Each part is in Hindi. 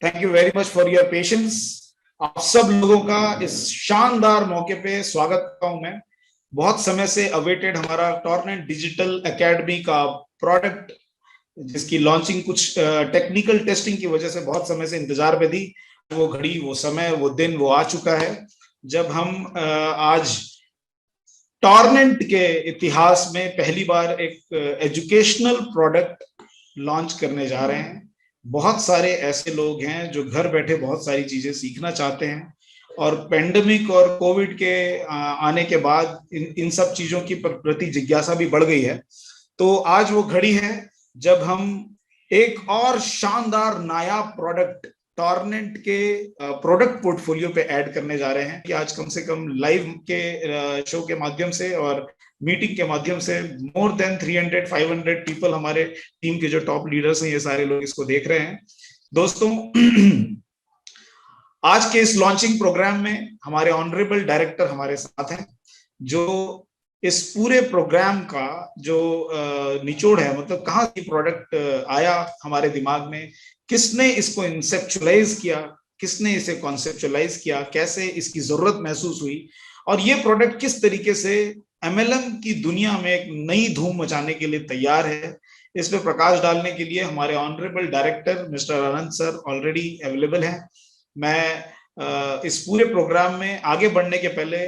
Thank you very much for your patience. आप सब लोगों का इस शानदार मौके पे स्वागत करता हूं मैं। बहुत समय से अवेटेड हमारा टॉर्नेंट डिजिटल एकेडमी का प्रोडक्ट, जिसकी लॉन्चिंग कुछ टेक्निकल टेस्टिंग की वजह से बहुत समय से इंतजार में थी। वो घड़ी, वो समय, वो दिन वो आ चुका है जब हम आज टॉर्नेंट के इतिहास में पहली बार एक एजुकेशनल प्रोडक्ट लॉन्च करने जा रहे हैं। बहुत सारे ऐसे लोग हैं जो घर बैठे बहुत सारी चीजें सीखना चाहते हैं, और पेंडेमिक और कोविड के आने के बाद इन सब चीजों की प्रति जिज्ञासा भी बढ़ गई है। तो आज वो घड़ी है जब हम एक और शानदार नया प्रोडक्ट टॉर्नेंट के प्रोडक्ट पोर्टफोलियो पे ऐड करने जा रहे हैं कि आज कम से कम लाइव के शो के माध्यम से और मीटिंग के माध्यम से मोर देन 300-500 पीपल, हमारे टीम के जो टॉप लीडर्स हैं, ये सारे लोग इसको देख रहे हैं। दोस्तों, आज के इस लॉन्चिंग प्रोग्राम में हमारे ऑनरेबल डायरेक्टर हमारे साथ हैं, जो इस पूरे प्रोग्राम का जो निचोड़ है, मतलब कहाँ से प्रोडक्ट आया हमारे दिमाग में, किसने इसको इंसेप्चुअलाइज किया, किसने इसे कॉन्सेप्चुअलाइज किया, कैसे इसकी जरूरत महसूस हुई, और ये प्रोडक्ट किस तरीके से एमएलएम की दुनिया में एक नई धूम मचाने के लिए तैयार है। इस पे प्रकाश डालने के लिए हमारे ऑनरेबल डायरेक्टर मिस्टर अनंत सर ऑलरेडी अवेलेबल हैं। मैं इस पूरे प्रोग्राम में आगे बढ़ने के पहले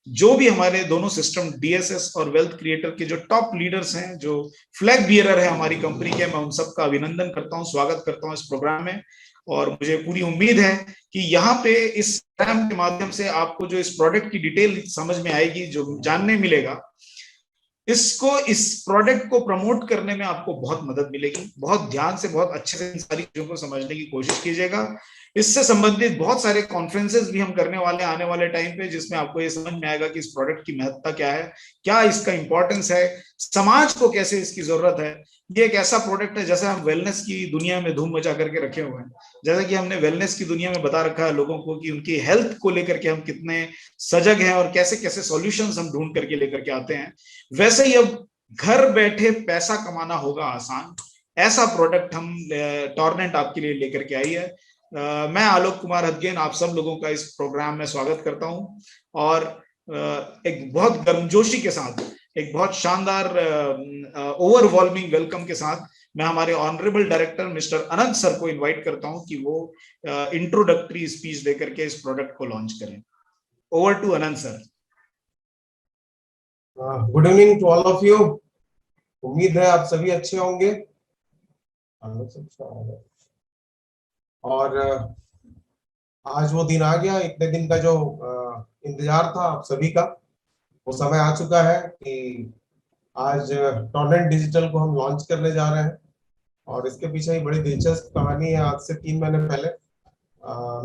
जो भी हमारे दोनों सिस्टम डीएसएस और वेल्थ क्रिएटर के जो टॉप लीडर्स हैं, जो फ्लैग बियरर है हमारी कंपनी के, मैं उन सबका अभिनंदन करता हूं, स्वागत करता हूं इस प्रोग्राम में। और मुझे पूरी उम्मीद है कि यहाँ पे इस प्रोग्राम के माध्यम से आपको जो इस प्रोडक्ट की डिटेल समझ में आएगी, जो जानने मिलेगा, इस प्रोडक्ट को प्रमोट करने में आपको बहुत मदद मिलेगी। बहुत ध्यान से, बहुत अच्छे से इन सारी चीजों को समझने की कोशिश कीजिएगा। इससे संबंधित बहुत सारे कॉन्फ्रेंसेस भी हम करने वाले आने वाले टाइम पे, जिसमें आपको ये समझ में आएगा कि इस प्रोडक्ट की महत्ता क्या है, क्या इसका इंपॉर्टेंस है, समाज को कैसे इसकी जरूरत है। ये एक ऐसा प्रोडक्ट है, जैसे हम वेलनेस की दुनिया में धूम मचा करके रखे हुए हैं, जैसे कि हमने वेलनेस की दुनिया में बता रखा है लोगों को कि उनकी हेल्थ को लेकर के हम कितने सजग हैं और कैसे कैसे सॉल्यूशंस हम ढूंढ करके लेकर के आते हैं, वैसे ही अब घर बैठे पैसा कमाना होगा आसान, ऐसा प्रोडक्ट हम टॉर्नेंट आपके लिए लेकर के आई है। मैं आलोक कुमार हदगेन आप सब लोगों का इस प्रोग्राम में स्वागत करता हूं, और एक बहुत गर्मजोशी के साथ, एक बहुत शानदार ओवरवेलमिंग वेलकम के साथ मैं हमारे ऑनरेबल डायरेक्टर मिस्टर अनंत सर को इनवाइट करता हूं कि वो इंट्रोडक्टरी स्पीच देकर के इस प्रोडक्ट को लॉन्च करें। Over to Anant sir. Good evening to all of you. उम्मीद है आप सभी अच्छे होंगे। और आज वो दिन आ गया, इतने दिन का जो इंतजार था आप सभी का, वो समय आ चुका है कि आज टॉर्नेंट डिजिटल को हम लॉन्च करने जा रहे हैं। और इसके पीछे ही बड़ी दिलचस्प कहानी है। आज से 3 महीने पहले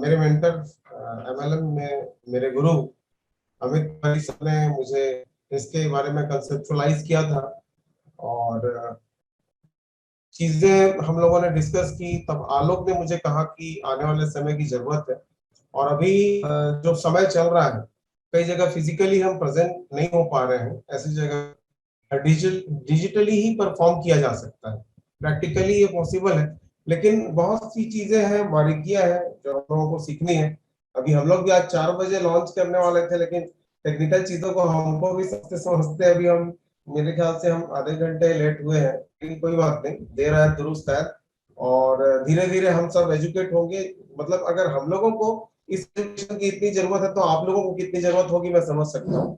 मेरे मेंटर एमएलएम में मेरे गुरु अमित भाई सर ने मुझे इसके बारे में कंसेप्चुअलाइज किया था, और चीजें हम लोगों ने डिस्कस की। तब आलोक ने मुझे कहा कि आने वाले समय की जरूरत है, और अभी जो समय चल रहा है, कई जगह फिजिकली हम प्रेजेंट नहीं हो पा रहे हैं, ऐसी जगह डिजिटली ही परफॉर्म किया जा सकता है। प्रैक्टिकली ये पॉसिबल है, लेकिन बहुत सी चीजें हैं, बारीकियां हैं जो हम लोगों को सीखनी है। अभी हम लोग भी आज 4 बजे लॉन्च करने वाले थे, लेकिन टेक्निकल चीजों को हमको भी समझते समझते अभी हम, मेरे ख्याल से हम आधे घंटे लेट हुए हैं, लेकिन कोई बात नहीं, देर है दुरुस्त है। और धीरे धीरे हम सब एजुकेट होंगे। मतलब अगर हम लोगों को इस एजुकेशन की इतनी जरूरत है, तो आप लोगों को कितनी जरूरत होगी मैं समझ सकता हूँ।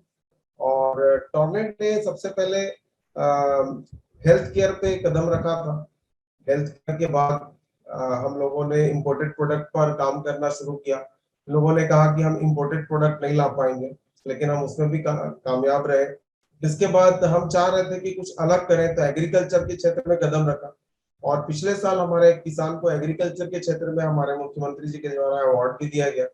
और टॉर्नेट ने सबसे पहले हेल्थ केयर पे कदम रखा था। हेल्थ केयर के बाद हम लोगों ने इम्पोर्टेड प्रोडक्ट पर काम करना शुरू किया। लोगों ने कहा कि हम इम्पोर्टेड प्रोडक्ट नहीं ला पाएंगे, लेकिन हम उसमें भी कामयाब रहे। इसके बाद हम चाह रहे थे कि कुछ अलग करें, तो एग्रीकल्चर के क्षेत्र में कदम रखा। और पिछले साल हमारे एक किसान को एग्रीकल्चर के क्षेत्र में हमारे मुख्यमंत्री जी के द्वारा अवार्ड भी दिया गया।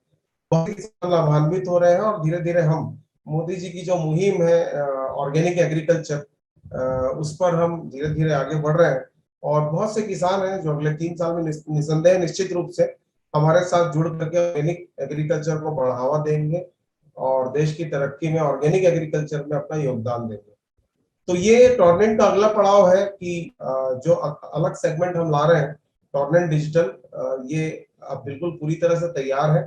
बहुत ही किसान लाभान्वित हो रहे हैं, और धीरे धीरे हम मोदी जी की जो मुहिम है ऑर्गेनिक एग्रीकल्चर, उस पर हम धीरे धीरे आगे बढ़ रहे हैं। और बहुत से किसान हैं जो अगले 3 साल में निसंदेह निश्चित रूप से हमारे साथ जुड़ करके ऑर्गेनिक एग्रीकल्चर को बढ़ावा देंगे और देश की तरक्की में ऑर्गेनिक एग्रीकल्चर में अपना योगदान देंगे। तो ये टॉर्नेंट का अगला पड़ाव है कि जो अलग सेगमेंट हम ला रहे हैं, टॉर्नेंट डिजिटल, ये अब बिल्कुल पूरी तरह से तैयार है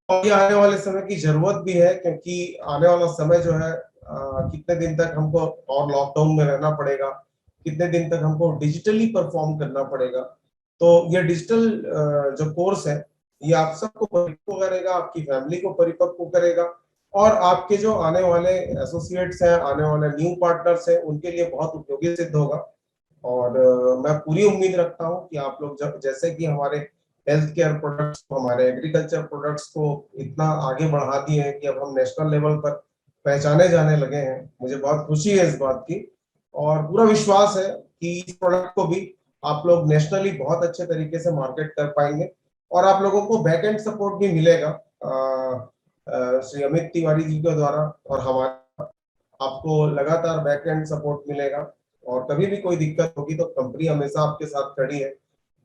और ये आने वाले समय की जरूरत भी है, क्योंकि आने वाला समय जो है कितने दिन तक हमको और लॉकडाउन में रहना पड़ेगा, कितने दिन तक हमको डिजिटली परफॉर्म करना पड़ेगा। तो ये डिजिटल जो कोर्स है ये आप सबको परिपक्व करेगा, आपकी फैमिली को परिपक्व करेगा और आपके जो आने वाले एसोसिएट्स हैं, आने वाले न्यू पार्टनर्स हैं, उनके लिए बहुत उपयोगी सिद्ध होगा। और मैं पूरी उम्मीद रखता हूँ कि आप लोग जैसे कि हमारे हेल्थ केयर प्रोडक्ट्स को, हमारे एग्रीकल्चर प्रोडक्ट्स को इतना आगे बढ़ा दिए हैं कि अब हम नेशनल लेवल पर पहचाने जाने लगे हैं। मुझे बहुत खुशी है इस बात की और पूरा विश्वास है कि इस प्रोडक्ट को भी आप लोग नेशनली बहुत अच्छे तरीके से मार्केट कर पाएंगे और आप लोगों को बैक एंड सपोर्ट भी मिलेगा श्री अमित तिवारी जी के द्वारा, और हमारा आपको लगातार बैक एंड सपोर्ट मिलेगा और कभी भी कोई दिक्कत होगी तो कंपनी हमेशा आपके साथ खड़ी है।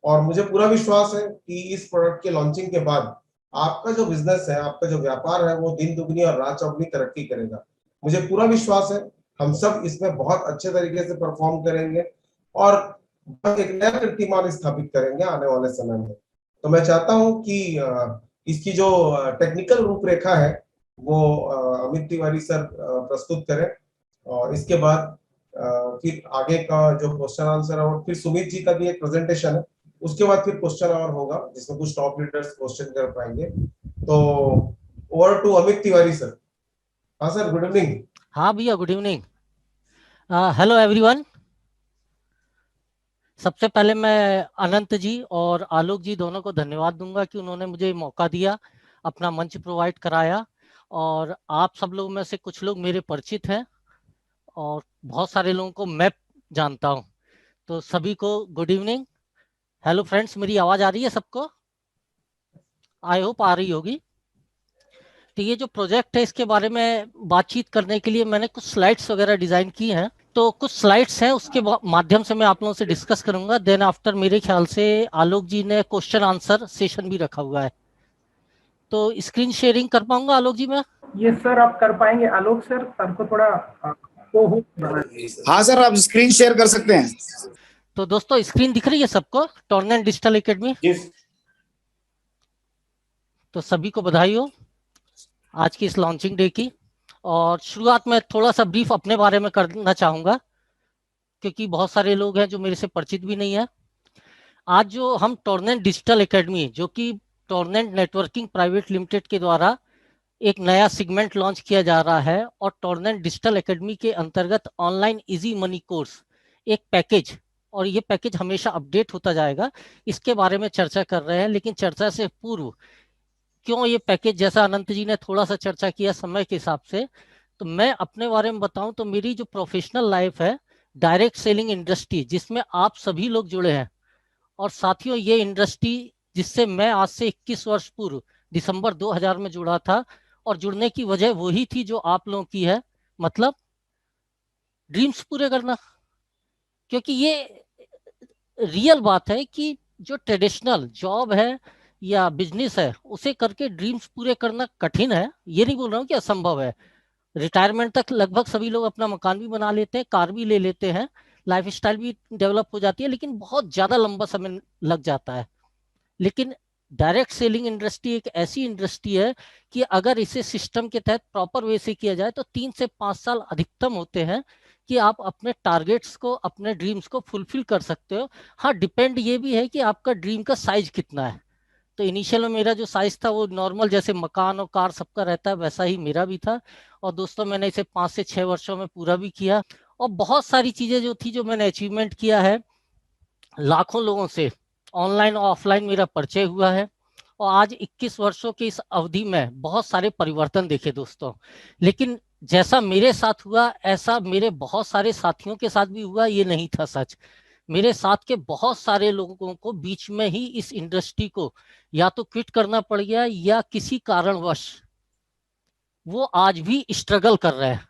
और मुझे पूरा विश्वास है कि इस प्रोडक्ट के लॉन्चिंग के बाद आपका जो बिजनेस है, आपका जो व्यापार है, वो दिन दुगनी और रात चौगुनी तरक्की करेगा। मुझे पूरा विश्वास है हम सब इसमें बहुत अच्छे तरीके से परफॉर्म करेंगे और एक नया कीर्तिमान स्थापित करेंगे आने वाले समय में। तो मैं चाहता हूं कि इसकी जो टेक्निकल रूपरेखा है वो अमित तिवारी सर प्रस्तुत करें और इसके बाद फिर आगे का जो क्वेश्चन आंसर है और फिर सुमित जी का भी एक प्रेजेंटेशन है, उसके बाद फिर क्वेश्चन और होगा जिसमें कुछ टॉप लीडर्स क्वेश्चन कर पाएंगे। तो over to Amit Tiwari sir. हाँ सर, गुड इवनिंग। हाँ भैया, गुड इवनिंग। Hello everyone. सबसे पहले मैं अनंत जी और आलोक जी दोनों को धन्यवाद दूंगा कि उन्होंने मुझे मौका दिया, अपना मंच प्रोवाइड कराया। और आप सब लोग में से कुछ लोग मेरे परिचित हैं और बहुत सारे लोगों को मैं जानता हूं। तो सभी को गुड इवनिंग। हेलो फ्रेंड्स, मेरी आवाज़ आ रही है सबको? आई होप आ रही होगी। तो ये जो प्रोजेक्ट है इसके बारे में बातचीत करने के लिए मैंने कुछ स्लाइड्स वगैरह डिज़ाइन की हैं। तो कुछ स्लाइड्स हैं, उसके माध्यम से मैं आप लोगों से डिस्कस करूंगा। देन आफ्टर मेरे ख्याल से आलोक जी ने क्वेश्चन आंसर सेशन भी रखा हुआ है। तो स्क्रीन शेयरिंग कर पाऊंगा आलोक जी मैं? ये सर आप कर पाएंगे आलोक सर, हमको थोड़ा हाँ सर, आप स्क्रीन शेयर कर सकते हैं। तो दोस्तों स्क्रीन दिख रही है सबको? टॉर्नेंट डिजिटल एकेडमी। तो सभी को बधाई हो आज की इस लॉन्चिंग डे की। और शुरुआत में थोड़ा सा ब्रीफ अपने बारे में करना चाहूँगा, क्योंकि बहुत सारे लोग हैं जो मेरे से परिचित भी नहीं है। आज जो हम टॉर्नेंट डिजिटल एकेडमी, जो कि टॉर्नेंट नेटवर्किंग प्राइवेट लिमिटेड के द्वारा एक नया सेगमेंट लॉन्च किया जा रहा है, और टॉर्नेंट डिजिटल एकेडमी के अंतर्गत ऑनलाइन इजी मनी कोर्स एक पैकेज, और ये पैकेज हमेशा अपडेट होता जाएगा, इसके बारे में चर्चा कर रहे हैं। लेकिन चर्चा से पूर्व क्यों ये पैकेज, जैसा अनंत जी ने थोड़ा सा चर्चा किया समय के हिसाब से, तो मैं अपने बारे में बताऊं तो मेरी जो प्रोफेशनल लाइफ है डायरेक्ट सेलिंग इंडस्ट्री, जिसमें आप सभी लोग जुड़े हैं। और साथियों, ये इंडस्ट्री जिससे मैं आज से 21 वर्ष पूर्व दिसंबर 2000 में जुड़ा था, और जुड़ने की वजह वही थी जो आप लोगों की है, मतलब ड्रीम्स पूरे करना। क्योंकि ये रियल बात है कि जो ट्रेडिशनल जॉब है या बिजनेस है उसे करके ड्रीम्स पूरे करना कठिन है। ये नहीं बोल रहा हूँ कि असंभव है। रिटायरमेंट तक लगभग सभी लोग अपना मकान भी बना लेते हैं, कार भी ले लेते हैं, लाइफ स्टाइल भी डेवलप हो जाती है, लेकिन बहुत ज़्यादा लंबा समय लग जाता है। लेकिन डायरेक्ट सेलिंग इंडस्ट्री एक ऐसी इंडस्ट्री है कि अगर इसे सिस्टम के तहत प्रॉपर वे से किया जाए तो 3 से 5 साल अधिकतम होते हैं कि आप अपने टारगेट्स को, अपने ड्रीम्स को फुलफिल कर सकते हो। हाँ, डिपेंड ये भी है कि आपका ड्रीम का साइज कितना है। तो इनिशियल में मेरा जो साइज था वो नॉर्मल, जैसे मकान और कार सबका रहता है, वैसा ही मेरा भी था। और दोस्तों, मैंने इसे 5 से 6 वर्षों में पूरा भी किया। और बहुत सारी चीज़ें जो थी, जो मैंने अचीवमेंट किया है, लाखों लोगों से ऑनलाइन और ऑफलाइन मेरा परिचय हुआ है। और आज 21 वर्षों की इस अवधि में बहुत सारे परिवर्तन देखे दोस्तों। लेकिन जैसा मेरे साथ हुआ ऐसा मेरे बहुत सारे साथियों के साथ भी हुआ, ये नहीं था सच। मेरे साथ के बहुत सारे लोगों को बीच में ही इस इंडस्ट्री को या तो क्विट करना पड़ गया, या किसी कारणवश वो आज भी स्ट्रगल कर रहे हैं।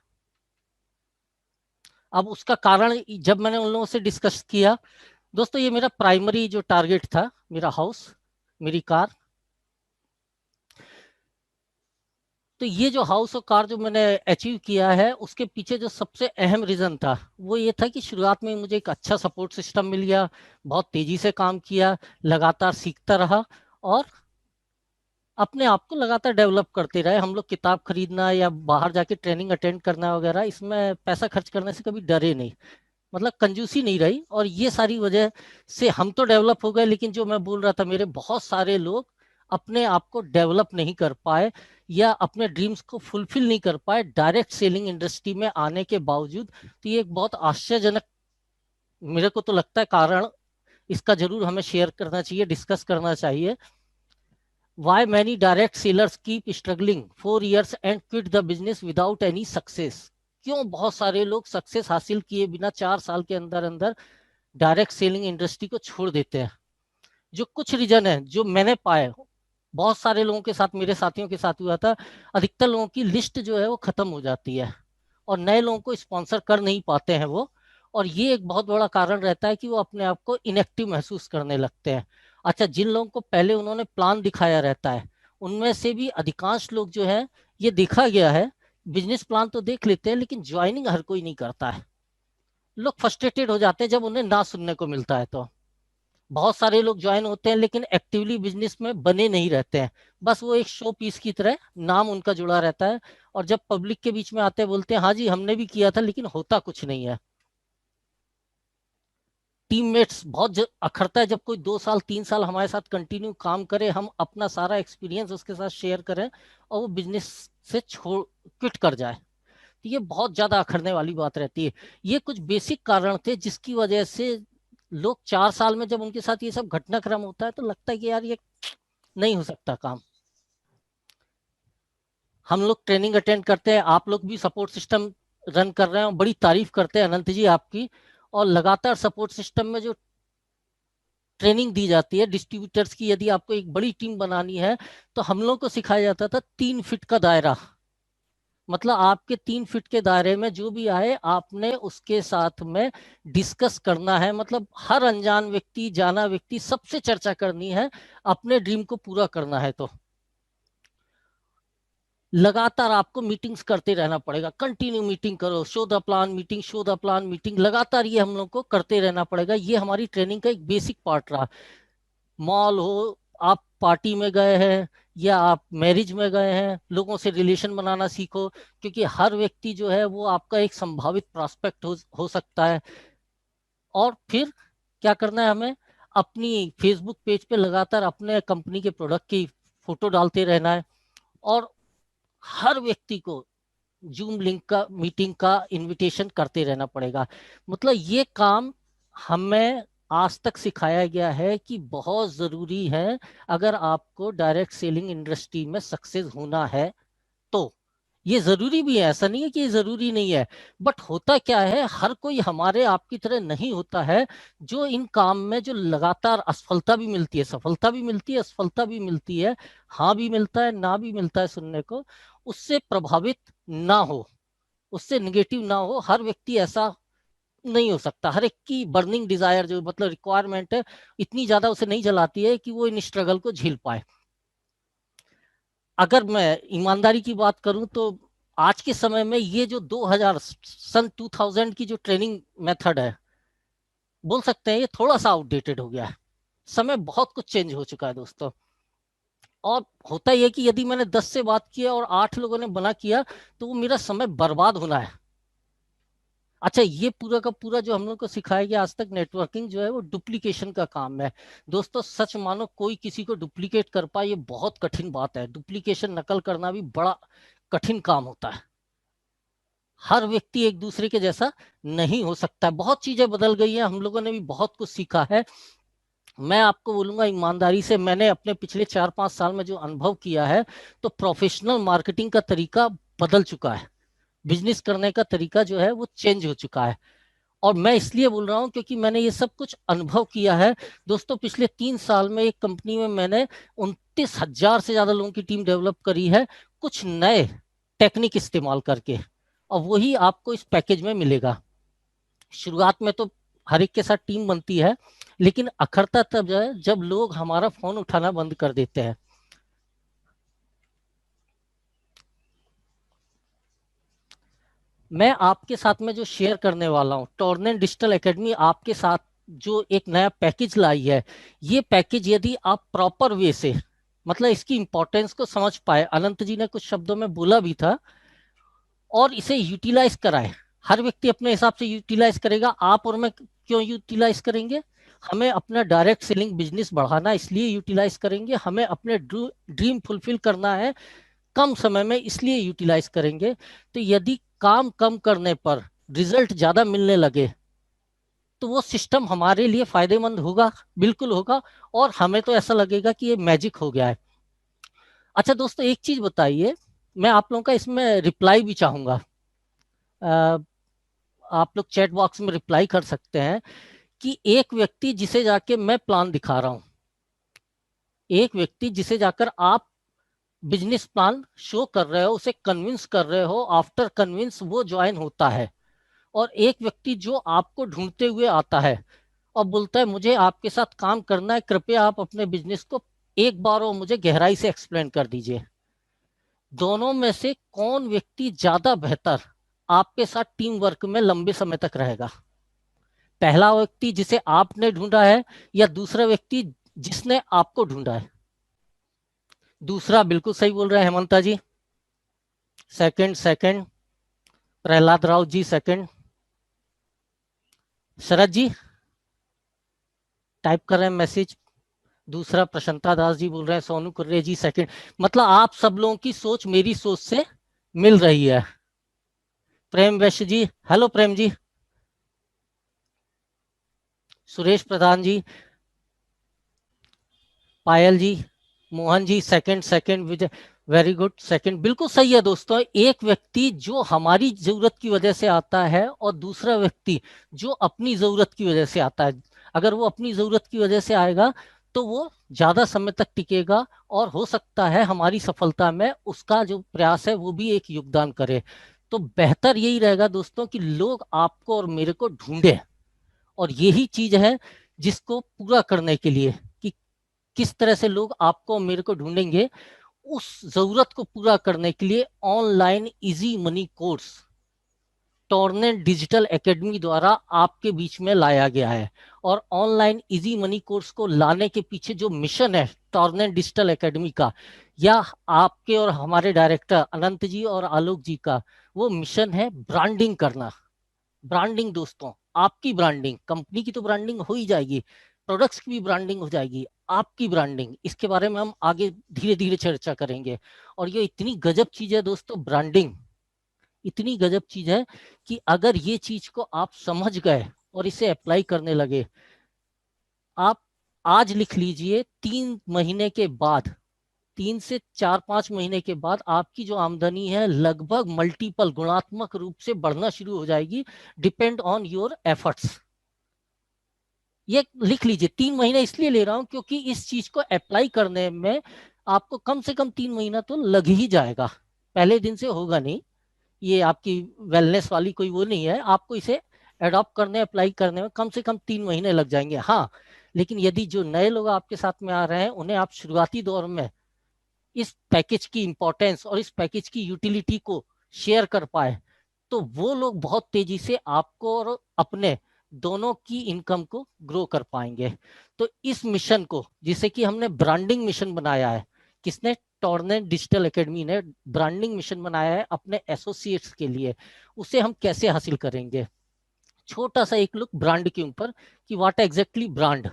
अब उसका कारण जब मैंने उन लोगों से डिस्कस किया, दोस्तों ये मेरा प्राइमरी जो टारगेट था, मेरा हाउस, मेरी कार। तो ये जो हाउस और कार जो मैंने अचीव किया है, उसके पीछे जो सबसे अहम रीज़न था वो ये था कि शुरुआत में मुझे एक अच्छा सपोर्ट सिस्टम मिल गया, बहुत तेज़ी से काम किया, लगातार सीखता रहा, और अपने आप को लगातार डेवलप करते रहे। हम लोग किताब खरीदना या बाहर जाके ट्रेनिंग अटेंड करना वगैरह, इसमें पैसा खर्च करने से कभी डरे नहीं, मतलब कंजूसी नहीं रही। और ये सारी वजह से हम तो डेवलप हो गए, लेकिन जो मैं बोल रहा था, मेरे बहुत सारे लोग अपने आप को डेवलप नहीं कर पाए या अपने ड्रीम्स को फुलफिल नहीं कर पाए डायरेक्ट सेलिंग इंडस्ट्री में आने के बावजूद। तो ये एक बहुत आश्चर्यजनक, मेरे को तो लगता है, कारण इसका जरूर हमें शेयर करना चाहिए, डिस्कस करना चाहिए। Why many direct sellers keep struggling 4 years and quit the business without any success? क्यों बहुत सारे लोग सक्सेस हासिल किए बिना 4 साल के अंदर अंदर डायरेक्ट सेलिंग इंडस्ट्री को छोड़ देते हैं? जो कुछ रीजन है जो मैंने पाए, बहुत सारे लोगों के साथ, मेरे साथियों के साथ हुआ था, अधिकतर लोगों की लिस्ट जो है वो खत्म हो जाती है और नए लोगों को स्पॉन्सर कर नहीं पाते हैं वो। और ये एक बहुत बड़ा कारण रहता है कि वो अपने आप को इनएक्टिव महसूस करने लगते हैं। अच्छा, जिन लोगों को पहले उन्होंने प्लान दिखाया रहता है, उनमें से भी अधिकांश लोग जो है, ये देखा गया है, बिजनेस प्लान तो देख लेते हैं लेकिन ज्वाइनिंग हर कोई नहीं करता है। लोग फ्रस्ट्रेटेड हो जाते हैं जब उन्हें ना सुनने को मिलता है। तो बहुत सारे लोग ज्वाइन होते हैं लेकिन एक्टिवली बिजनेस में बने नहीं रहते हैं, बस वो एक शो पीस की तरह नाम उनका जुड़ा रहता है। और जब पब्लिक के बीच में आते हैं बोलते हैं हाँ जी हमने भी किया था, लेकिन होता कुछ नहीं है। टीममेट्स बहुत अखरता है जब कोई 2 साल 3 साल हमारे साथ कंटिन्यू काम करे, हम अपना सारा एक्सपीरियंस उसके साथ शेयर करें और वो बिजनेस से छोड़ क्विट कर जाए। तो ये बहुत ज्यादा अखरने वाली बात रहती है। ये कुछ बेसिक कारण थे जिसकी वजह से लोग 4 साल में जब उनके साथ ये सब घटनाक्रम होता है तो लगता है कि यार ये नहीं हो सकता काम। हम लोग ट्रेनिंग अटेंड करते हैं, आप लोग भी सपोर्ट सिस्टम रन कर रहे हैं और बड़ी तारीफ करते हैं अनंत जी आपकी। और लगातार सपोर्ट सिस्टम में जो ट्रेनिंग दी जाती है डिस्ट्रीब्यूटर्स की, यदि आपको एक बड़ी टीम बनानी है तो हम लोग को सिखाया जाता था 3 फीट का दायरा। मतलब आपके 3 फीट के दायरे में जो भी आए आपने उसके साथ में डिस्कस करना है। मतलब हर अनजान व्यक्ति, जाना व्यक्ति, सबसे चर्चा करनी है, अपने ड्रीम को पूरा करना है। तो लगातार आपको मीटिंग्स करते रहना पड़ेगा, कंटिन्यू मीटिंग करो, show the plan meeting, show the plan meeting, लगातार ये हम लोग को करते रहना पड़ेगा। ये हमारी ट्रेनिंग का एक बेसिक पार्ट रहा। मॉल हो, आप पार्टी में गए हैं या आप मैरिज में गए हैं, लोगों से रिलेशन बनाना सीखो, क्योंकि हर व्यक्ति जो है वो आपका एक संभावित प्रॉस्पेक्ट हो सकता है। और फिर क्या करना है हमें, अपनी फेसबुक पेज पे लगातार अपने कंपनी के प्रोडक्ट की फोटो डालते रहना है और हर व्यक्ति को जूम लिंक का, मीटिंग का इनविटेशन करते रहना पड़ेगा। मतलब ये काम हमें आज तक सिखाया गया है कि बहुत जरूरी है अगर आपको डायरेक्ट सेलिंग इंडस्ट्री में सक्सेस होना है तो। ये जरूरी भी है, ऐसा नहीं है कि ये जरूरी नहीं है, बट होता क्या है, हर कोई हमारे आपकी तरह नहीं होता है जो इन काम में, जो लगातार असफलता भी मिलती है, सफलता भी मिलती है, असफलता भी मिलती है, हाँ भी मिलता है, ना भी मिलता है सुनने को, उससे प्रभावित ना हो, उससे निगेटिव ना हो। हर व्यक्ति ऐसा नहीं हो सकता। हर एक की बर्निंग डिजायर, जो मतलब रिक्वायरमेंट है, इतनी ज्यादा उसे नहीं जलाती है कि वो इन स्ट्रगल को झेल पाए। अगर मैं ईमानदारी की बात करूं तो आज के समय में ये जो 2000 की जो ट्रेनिंग मेथड है, बोल सकते हैं ये थोड़ा सा आउटडेटेड हो गया है। समय बहुत कुछ चेंज हो चुका है दोस्तों। और होता यह कि यदि मैंने 10 से बात किया और 8 लोगों ने मना किया तो वो मेरा समय बर्बाद होना है। अच्छा, ये पूरा का पूरा जो हम लोग को सिखाया गया आज तक, नेटवर्किंग जो है वो डुप्लीकेशन का काम है। दोस्तों सच मानो, कोई किसी को डुप्लीकेट कर पाए ये बहुत कठिन बात है। डुप्लीकेशन, नकल करना भी बड़ा कठिन काम होता है। हर व्यक्ति एक दूसरे के जैसा नहीं हो सकता। बहुत चीजें बदल गई हैं, हम लोगों ने भी बहुत कुछ सीखा है। मैं आपको बोलूंगा ईमानदारी से, मैंने अपने पिछले 4-5 साल में जो अनुभव किया है, तो प्रोफेशनल मार्केटिंग का तरीका बदल चुका है। बिजनेस करने का तरीका जो है वो चेंज हो चुका है। और मैं इसलिए बोल रहा हूं क्योंकि मैंने ये सब कुछ अनुभव किया है। दोस्तों पिछले 3 साल में एक कंपनी में मैंने 29,000 से ज्यादा लोगों की टीम डेवलप करी है, कुछ नए टेक्निक इस्तेमाल करके, और वही आपको इस पैकेज में मिलेगा। शुरुआत में तो हर एक के साथ टीम बनती है, लेकिन अखरता तब है जब लोग हमारा फोन उठाना बंद कर देते हैं। मैं आपके साथ में जो शेयर करने वाला हूं, टॉर्नेट डिजिटल एकेडमी आपके साथ जो एक नया पैकेज लाई है, ये पैकेज यदि आप प्रॉपर वे से, मतलब इसकी इंपॉर्टेंस को समझ पाए, अनंत जी ने कुछ शब्दों में बोला भी था, और इसे यूटिलाइज कराए, हर व्यक्ति अपने हिसाब से यूटिलाइज करेगा। आप और मैं क्यों यूटिलाइज करेंगे? हमें अपना डायरेक्ट सेलिंग बिजनेस बढ़ाना, इसलिए यूटिलाइज करेंगे। हमें अपने ड्रीम फुलफिल करना है कम समय में, इसलिए यूटिलाइज करेंगे। तो यदि काम कम करने पर रिजल्ट ज्यादा मिलने लगे तो वो सिस्टम हमारे लिए फायदेमंद होगा, बिल्कुल होगा, और हमें तो ऐसा लगेगा कि ये मैजिक हो गया है। अच्छा दोस्तों, एक चीज बताइए, मैं आप लोगों का इसमें रिप्लाई भी चाहूंगा। अ, आप लोग चैट बॉक्स में रिप्लाई कर सकते हैं कि एक व्यक्ति जिसे जाके मैं प्लान दिखा रहा हूं, एक व्यक्ति जिसे जाकर आप बिजनेस प्लान शो कर रहे हो, उसे कन्विंस कर रहे हो, आफ्टर कन्विंस वो ज्वाइन होता है। और एक व्यक्ति जो आपको ढूंढते हुए आता है और बोलता है मुझे आपके साथ काम करना है, कृपया आप अपने बिजनेस को एक बार और मुझे गहराई से एक्सप्लेन कर दीजिए। दोनों में से कौन व्यक्ति ज्यादा बेहतर आपके साथ टीम वर्क में लंबे समय तक रहेगा? पहला व्यक्ति जिसे आपने ढूंढा है, या दूसरा व्यक्ति जिसने आपको ढूंढा है? दूसरा बिल्कुल सही बोल रहे हैं Hemanta ji. Second second. Prahlad Rao ji second. Sharad ji type कर रहे हैं मैसेज। दूसरा प्रशंता दास जी बोल रहे हैं, सोनू कुर्रे जी सेकंड। मतलब आप सब लोगों की सोच मेरी सोच से मिल रही है। प्रेम वैश्य जी, हेलो प्रेम जी। सुरेश प्रधान जी, पायल जी, मोहन जी सेकंड सेकंड। विजय, वेरी गुड सेकंड, बिल्कुल सही है दोस्तों। एक व्यक्ति जो हमारी जरूरत की वजह से आता है और दूसरा व्यक्ति जो अपनी जरूरत की वजह से आता है। अगर वो अपनी जरूरत की वजह से आएगा तो वो ज्यादा समय तक टिकेगा, और हो सकता है हमारी सफलता में उसका जो प्रयास है वो भी एक योगदान करे। तो बेहतर यही रहेगा दोस्तों कि लोग आपको और मेरे को ढूंढे, और यही चीज है जिसको पूरा करने के लिए कि किस तरह से लोग आपको और मेरे को ढूंढेंगे, उस जरूरत को पूरा करने के लिए online easy money course Tornet digital academy द्वारा आपके बीच में लाया गया है। और ऑनलाइन इजी मनी कोर्स को लाने के पीछे जो मिशन है टॉर्नेट डिजिटल एकेडमी का, या आपके और हमारे डायरेक्टर अनंत जी और आलोक जी का, वो मिशन है ब्रांडिंग करना। ब्रांडिंग दोस्तों, आपकी ब्रांडिंग, कंपनी की तो ब्रांडिंग हो ही जाएगी, प्रोडक्ट्स की भी ब्रांडिंग हो जाएगी, आपकी ब्रांडिंग, इसके बारे में हम आगे धीरे धीरे चर्चा करेंगे। और ये इतनी गजब चीज है दोस्तों, ब्रांडिंग इतनी गजब चीज है कि अगर ये चीज को आप समझ गए और इसे अप्लाई करने लगे, आप आज लिख लीजिए, 3 महीने के बाद, 3 से 4-5 महीने के बाद आपकी जो आमदनी है लगभग मल्टीपल गुणात्मक रूप से बढ़ना शुरू हो जाएगी, डिपेंड ऑन योर एफर्ट्स। ये लिख लीजिए, 3 महीने इसलिए ले रहा हूं क्योंकि इस चीज को अप्लाई करने में आपको कम से कम 3 महीना तो लग ही जाएगा, पहले दिन से होगा नहीं। ये आपकी वेलनेस वाली कोई वो नहीं है, आपको इसे एडॉप्ट करने अप्लाई करने में कम से कम 3 महीने लग जाएंगे। हाँ, लेकिन यदि जो नए लोग आपके साथ में आ रहे हैं उन्हें आप शुरुआती दौर में इस पैकेज की इंपॉर्टेंस और इस पैकेज की यूटिलिटी को शेयर कर पाए, तो वो लोग बहुत तेजी से आपको और अपने दोनों की इनकम को ग्रो कर पाएंगे। तो इस मिशन को, जिसे कि हमने ब्रांडिंग मिशन बनाया है, किसने? टॉर्नेट डिजिटल एकेडमी ने ब्रांडिंग मिशन बनाया है अपने एसोसिएट्स के लिए। उसे हम कैसे हासिल करेंगे? छोटा सा एक लुक ब्रांड के ऊपर कि what exactly brand.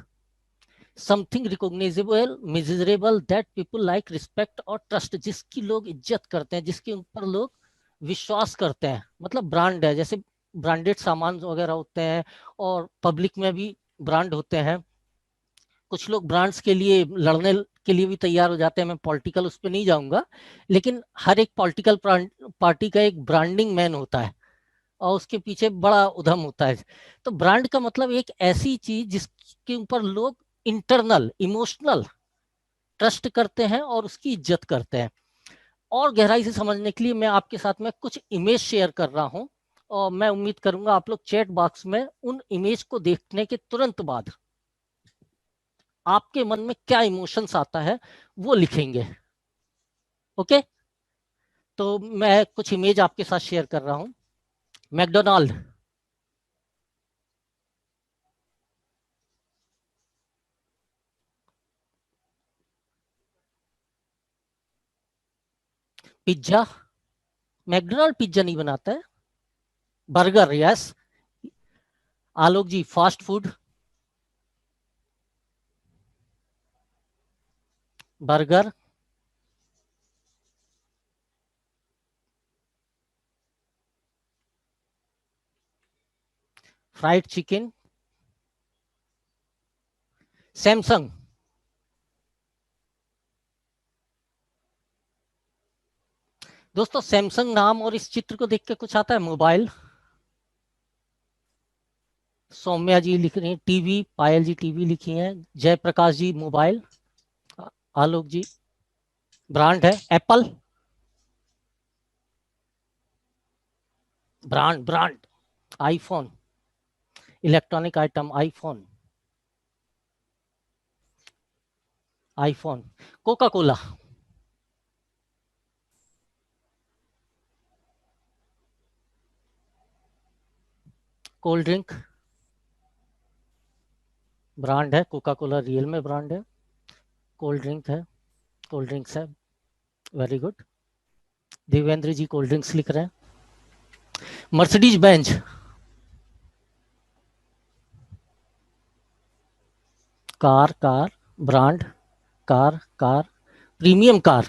Something recognisable measurable that people like, respect और ट्रस्ट, जिसकी लोग इज्जत करते हैं, जिसके ऊपर लोग विश्वास करते हैं, मतलब ब्रांड है। जैसे ब्रांडेड सामान वगैरह होते हैं, और पब्लिक में भी ब्रांड होते हैं। कुछ लोग ब्रांड्स के लिए लड़ने के लिए भी तैयार हो जाते हैं, मैं पॉलिटिकल उस पर नहीं जाऊंगा, लेकिन हर एक पॉलिटिकल पार्टी का एक ब्रांडिंग मैन होता है और उसके पीछे बड़ा उधम होता है। तो ब्रांड का मतलब एक ऐसी चीज जिसके ऊपर लोग इंटरनल इमोशनल ट्रस्ट करते हैं और उसकी इज्जत करते हैं। और गहराई से समझने के लिए मैं आपके साथ में कुछ इमेज शेयर कर रहा हूं, और मैं उम्मीद करूंगा आप लोग चैट बॉक्स में उन इमेज को देखने के तुरंत बाद आपके मन में क्या इमोशंस आता है वो लिखेंगे। ओके, तो मैं कुछ इमेज आपके साथ शेयर कर रहा हूं। मैकडोनाल्ड, पिज्जा, मैकडोनाल्ड पिज्जा नहीं बनाता है। Burger, yes. Alok ji fast food, burger, fried chicken, Samsung. दोस्तों सैमसंग नाम और इस चित्र को देख के कुछ आता है? मोबाइल, सौम्या जी लिख रही हैं टीवी, पायल जी टीवी लिखी हैं, जयप्रकाश जी मोबाइल, आलोक जी ब्रांड है Apple, brand iPhone, electronic item iPhone, Coca Cola, cold drink brand है, कोका कोला रियल में ब्रांड है, कोल्ड ड्रिंक है, कोल्ड ड्रिंक्स है, very good. Devendra ji cold drinks लिख रहे हैं। Mercedes Benz, car brand, car premium car,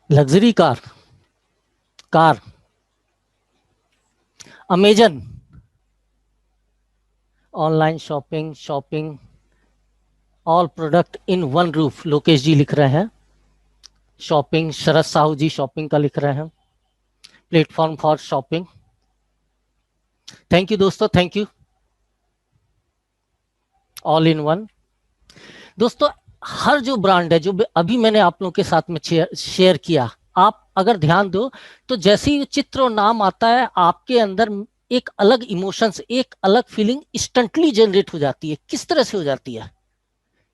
luxury car, Amazon, online shopping, all product in one roof, Lokesh ji लिख रहे हैं शॉपिंग, शरद साहू जी शॉपिंग का लिख रहे हैं, platform for shopping. Thank you दोस्तों, thank you. All in one. दोस्तों हर जो ब्रांड है जो अभी मैंने आप लोगों के साथ में शेयर किया, आप अगर ध्यान दो तो जैसे ही चित्र और नाम आता है आपके अंदर एक अलग इमोशंस, एक अलग फीलिंग इंस्टेंटली जनरेट हो जाती है। किस तरह से हो जाती है?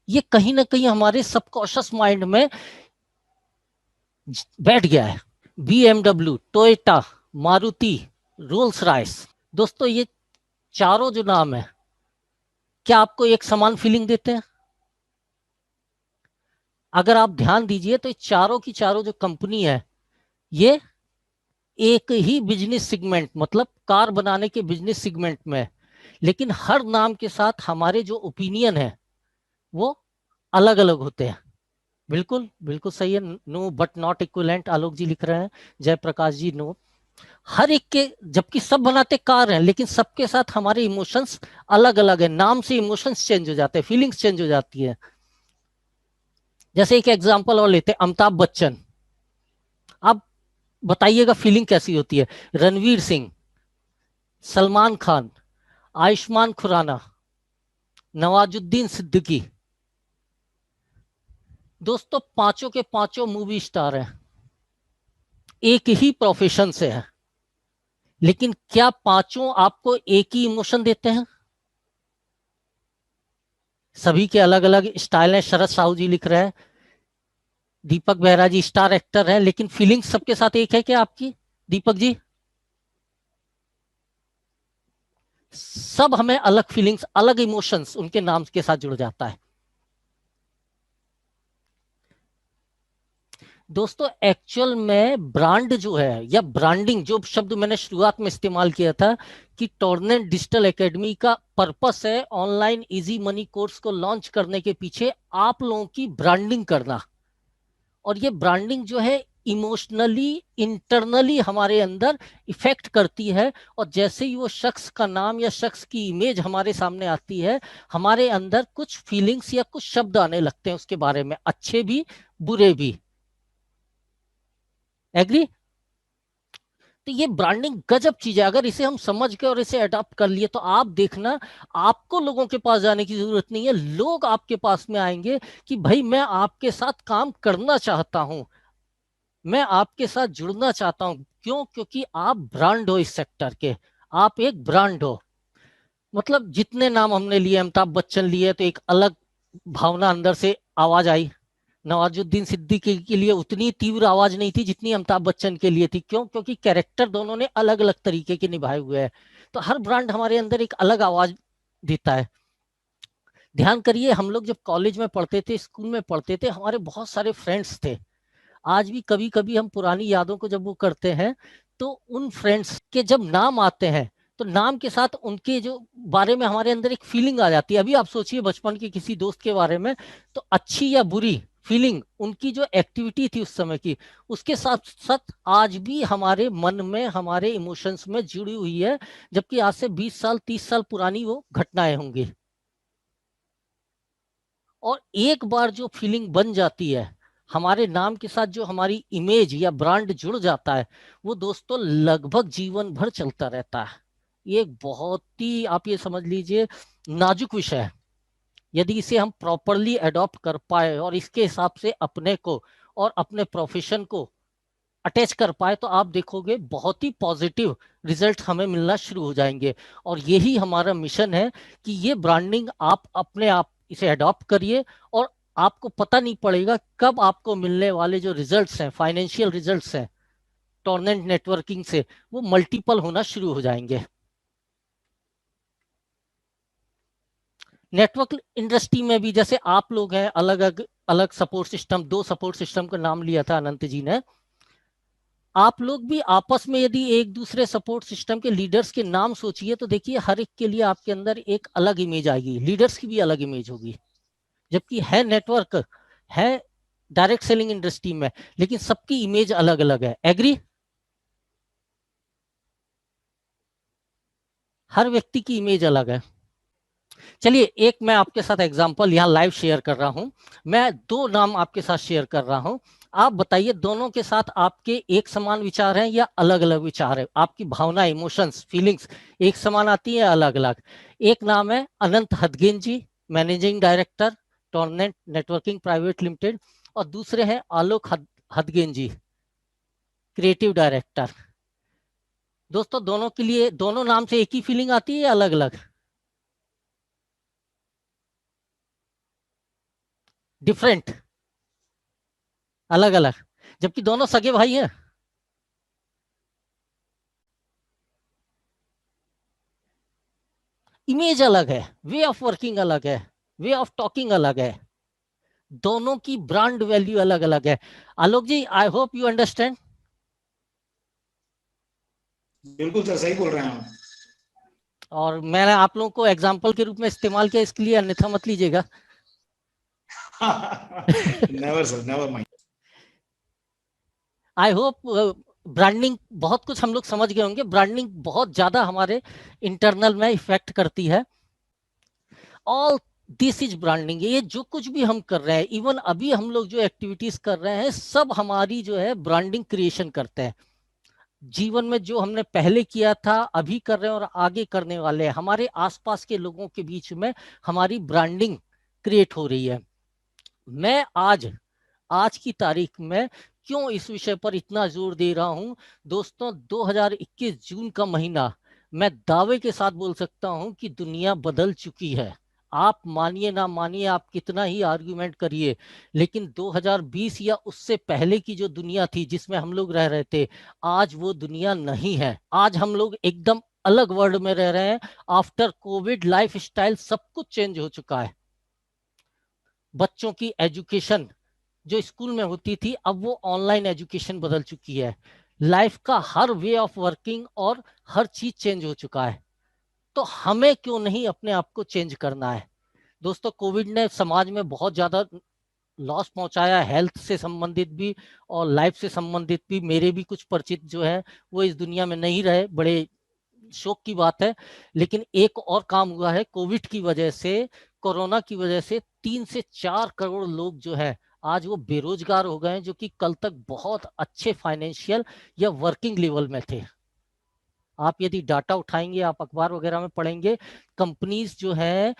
ये कहीं ना कहीं हमारे सबकॉन्शियस माइंड में बैठ गया है। BMW, Toyota, Maruti, Rolls Royce. दोस्तों ये चारों जो नाम है क्या आपको एक समान फीलिंग देते हैं? अगर आप ध्यान दीजिए तो चारों की चारों जो कंपनी है ये एक ही बिजनेस सेगमेंट, मतलब कार बनाने के बिजनेस सेगमेंट में, लेकिन हर नाम के साथ हमारे जो ओपिनियन है वो अलग अलग होते हैं। बिल्कुल सही है। नो बट नॉट इक्विवेलेंट, आलोक जी लिख रहे हैं, जयप्रकाश जी नो। हर एक के, जबकि सब बनाते कार हैं लेकिन सबके साथ हमारे इमोशंस अलग अलग है। नाम से इमोशंस चेंज हो जाते हैं, फीलिंग्स चेंज हो जाती है। जैसे एक एग्जांपल और लेते हैं, अमिताभ बच्चन। आप बताइएगा फीलिंग कैसी होती है? रणवीर सिंह, सलमान खान, आयुष्मान खुराना, नवाजुद्दीन सिद्दीकी। दोस्तों पांचों के पांचों मूवी स्टार हैं, एक ही प्रोफेशन से है, लेकिन क्या पांचों आपको एक ही इमोशन देते हैं? सभी के अलग अलग स्टाइल हैं। शरद साहू जी लिख रहे हैं, दीपक बेहरा जी स्टार एक्टर हैं, लेकिन फीलिंग्स सबके साथ एक है क्या आपकी? दीपक जी, सब हमें अलग फीलिंग्स, अलग इमोशंस उनके नाम के साथ जुड़ जाता है। दोस्तों एक्चुअल में ब्रांड जो है या ब्रांडिंग, जो शब्द मैंने शुरुआत में इस्तेमाल किया था कि टॉर्नेट डिजिटल एकेडमी का पर्पस है ऑनलाइन इजी मनी कोर्स को लॉन्च करने के पीछे आप लोगों की ब्रांडिंग करना। और ये ब्रांडिंग जो है इमोशनली, इंटरनली हमारे अंदर इफेक्ट करती है। और जैसे ही वो शख्स का नाम या शख्स की इमेज हमारे सामने आती है, हमारे अंदर कुछ फीलिंग्स या कुछ शब्द आने लगते हैं उसके बारे में, अच्छे भी बुरे भी। एग्री? तो ये ब्रांडिंग गजब चीज है। अगर इसे हम समझ के और इसे अडॉप्ट कर लिए तो आप देखना, आपको लोगों के पास जाने की जरूरत नहीं है, लोग आपके पास में आएंगे कि भाई मैं आपके साथ काम करना चाहता हूं, मैं आपके साथ जुड़ना चाहता हूं। क्यों? क्योंकि आप ब्रांड हो इस सेक्टर के, आप एक ब्रांड हो। मतलब जितने नाम हमने लिए, अमिताभ बच्चन लिए तो एक अलग भावना अंदर से आवाज आई। नवाजुद्दीन सिद्दीकी के लिए उतनी तीव्र आवाज नहीं थी जितनी अमिताभ बच्चन के लिए थी। क्यों? क्योंकि कैरेक्टर दोनों ने अलग अलग तरीके के निभाए हुए हैं। तो हर ब्रांड हमारे अंदर एक अलग आवाज देता है। ध्यान करिए, हम लोग जब कॉलेज में पढ़ते थे, स्कूल में पढ़ते थे, हमारे बहुत सारे फ्रेंड्स थे। आज भी कभी कभी हम पुरानी यादों को जब वो करते हैं, तो उन फ्रेंड्स के जब नाम आते हैं, तो नाम के साथ उनके जो बारे में हमारे अंदर एक फीलिंग आ जाती है। अभी आप सोचिए बचपन के किसी दोस्त के बारे में, तो अच्छी या बुरी फीलिंग, उनकी जो एक्टिविटी थी उस समय की, उसके साथ साथ आज भी हमारे मन में, हमारे इमोशंस में जुड़ी हुई है, जबकि आज से 20 साल 30 साल पुरानी वो घटनाएं होंगी। और एक बार जो फीलिंग बन जाती है, हमारे नाम के साथ जो हमारी इमेज या ब्रांड जुड़ जाता है, वो दोस्तों लगभग जीवन भर चलता रहता है। ये एक बहुत ही, आप ये समझ लीजिए, नाजुक विषय है। यदि इसे हम प्रॉपरली अडॉप्ट कर पाए और इसके हिसाब से अपने को और अपने प्रोफेशन को अटैच कर पाए, तो आप देखोगे बहुत ही पॉजिटिव रिजल्ट हमें मिलना शुरू हो जाएंगे। और यही हमारा मिशन है कि ये ब्रांडिंग आप अपने आप इसे अडॉप्ट करिए, और आपको पता नहीं पड़ेगा कब आपको मिलने वाले जो रिजल्ट्स हैं, फाइनेंशियल रिजल्ट्स हैं टॉर्नेंट नेटवर्किंग से, वो मल्टीपल होना शुरू हो जाएंगे। नेटवर्क इंडस्ट्री में भी जैसे आप लोग हैं, अलग अलग अलग सपोर्ट सिस्टम, 2 सपोर्ट सिस्टम का नाम लिया था अनंत जी ने। आप लोग भी आपस में यदि एक दूसरे सपोर्ट सिस्टम के लीडर्स के नाम सोचिए, तो देखिए हर एक के लिए आपके अंदर एक अलग इमेज आएगी, लीडर्स की भी अलग इमेज होगी। जबकि है नेटवर्क, है डायरेक्ट सेलिंग इंडस्ट्री में, लेकिन सबकी इमेज अलग अलग है। एग्री? हर व्यक्ति की इमेज अलग है। चलिए एक मैं आपके साथ एग्जांपल यहाँ लाइव शेयर कर रहा हूँ। मैं 2 नाम आपके साथ शेयर कर रहा हूँ। आप बताइए, दोनों के साथ आपके एक समान विचार हैं या अलग अलग विचार है? आपकी भावना, इमोशंस, फीलिंग्स एक समान आती है, अलग अलग? एक नाम है Anant Hadgen ji, managing director Tornet networking private limited, और दूसरे हैं आलोक हदगेन जी, क्रिएटिव डायरेक्टर। दोस्तों दोनों के लिए, दोनों नाम से एक ही फीलिंग आती है या अलग अलग? डिफरेंट, अलग अलग, जबकि दोनों सगे भाई हैं। इमेज अलग है, वे ऑफ वर्किंग अलग है, वे ऑफ टॉकिंग अलग है, दोनों की ब्रांड वैल्यू अलग अलग है। आलोक जी, आई होप यू अंडरस्टैंड। बिल्कुल सर, सही बोल रहे हैं आप। और मैंने आप लोगों को एग्जाम्पल के रूप में इस्तेमाल किया, इसके लिए अन्यथा मत लीजिएगा। Never sir, never mind. I hope branding, बहुत कुछ हम लोग समझ गए होंगे। ब्रांडिंग बहुत ज्यादा हमारे इंटरनल में इफेक्ट करती है। All this is branding. ये जो कुछ भी हम कर रहे हैं, इवन अभी हम लोग जो एक्टिविटीज कर रहे हैं, सब हमारी जो है ब्रांडिंग क्रिएशन करते हैं। जीवन में जो हमने पहले किया था, अभी कर रहे हैं और आगे करने वाले हैं, हमारे आसपास के लोगों के बीच में हमारी ब्रांडिंग क्रिएट हो रही है। मैं आज की तारीख में क्यों इस विषय पर इतना जोर दे रहा हूं? दोस्तों 2021 जून का महीना, मैं दावे के साथ बोल सकता हूं कि दुनिया बदल चुकी है। आप मानिए ना मानिए, आप कितना ही आर्गुमेंट करिए, लेकिन 2020 या उससे पहले की जो दुनिया थी जिसमें हम लोग रह रहे थे, आज वो दुनिया नहीं है। आज हम लोग एकदम अलग वर्ल्ड में रह रहे हैं। आफ्टर कोविड लाइफ स्टाइल सब कुछ चेंज हो चुका है। बच्चों की एजुकेशन जो स्कूल में होती थी, अब वो ऑनलाइन एजुकेशन बदल चुकी है। लाइफ का हर वे ऑफ वर्किंग और हर चीज चेंज हो चुका है। तो हमें क्यों नहीं अपने आप को चेंज करना है? दोस्तों कोविड ने समाज में बहुत ज्यादा लॉस पहुंचाया, हेल्थ से संबंधित भी और लाइफ से संबंधित भी। मेरे भी कुछ परिचित जो है वो इस दुनिया में नहीं रहे, बड़े शोक की बात है। लेकिन एक और काम हुआ है, कोविड की वजह से, कोरोना की वजह से 3 से 4 करोड़ लोग जो है आज वो बेरोजगार हो गए हैं, जो कि कल तक बहुत अच्छे फाइनेंशियल या वर्किंग लेवल में थे। आप यदि डाटा उठाएंगे, आप अखबार वगैरह में पढ़ेंगे, कंपनीज जो है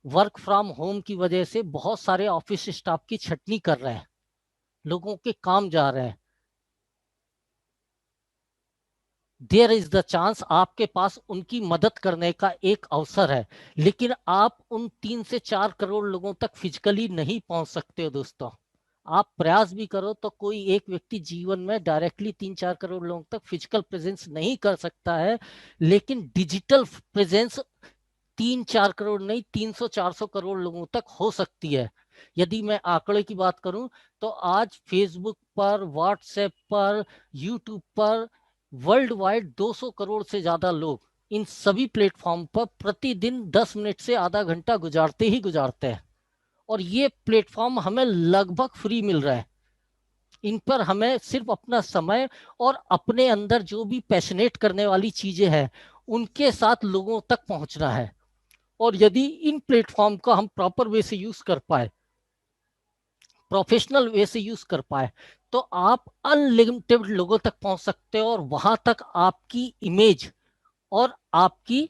वर्क फ्रॉम होम की वजह से बहुत सारे ऑफिस स्टाफ की छटनी कर रहे हैं, लोगों के काम जा रहे हैं। देयर इज द चांस, आपके पास उनकी मदद करने का एक अवसर है, लेकिन आप उन 3 से 4 करोड़ लोगों तक फिजिकली नहीं पहुंच सकते हो। दोस्तों आप प्रयास भी करो तो कोई एक व्यक्ति जीवन में डायरेक्टली 3-4 करोड़ लोगों तक फिजिकल प्रेजेंस नहीं कर सकता है, लेकिन डिजिटल प्रेजेंस 3-4 करोड़ नहीं, 300-400 करोड़ लोगों तक हो सकती है। यदि मैं आंकड़े की बात करूं तो आज फेसबुक पर, व्हाट्सएप पर, यूट्यूब पर वर्ल्ड वाइड 200 करोड़ से ज्यादा लोग इन सभी प्लेटफॉर्म पर प्रतिदिन 10 मिनट से आधा घंटा गुजारते ही गुजारते हैं। और ये प्लेटफॉर्म हमें लगभग फ्री मिल रहा है। इन पर हमें सिर्फ अपना समय और अपने अंदर जो भी पैशनेट करने वाली चीजें हैं उनके साथ लोगों तक पहुंचना है। और यदि इन प्लेटफॉर्म को हम प्रॉपर वे से यूज कर पाए, प्रोफेशनल वे से यूज कर पाए, तो आप अनलिमिटेड लोगों तक पहुंच सकते हो और वहां तक आपकी इमेज और आपकी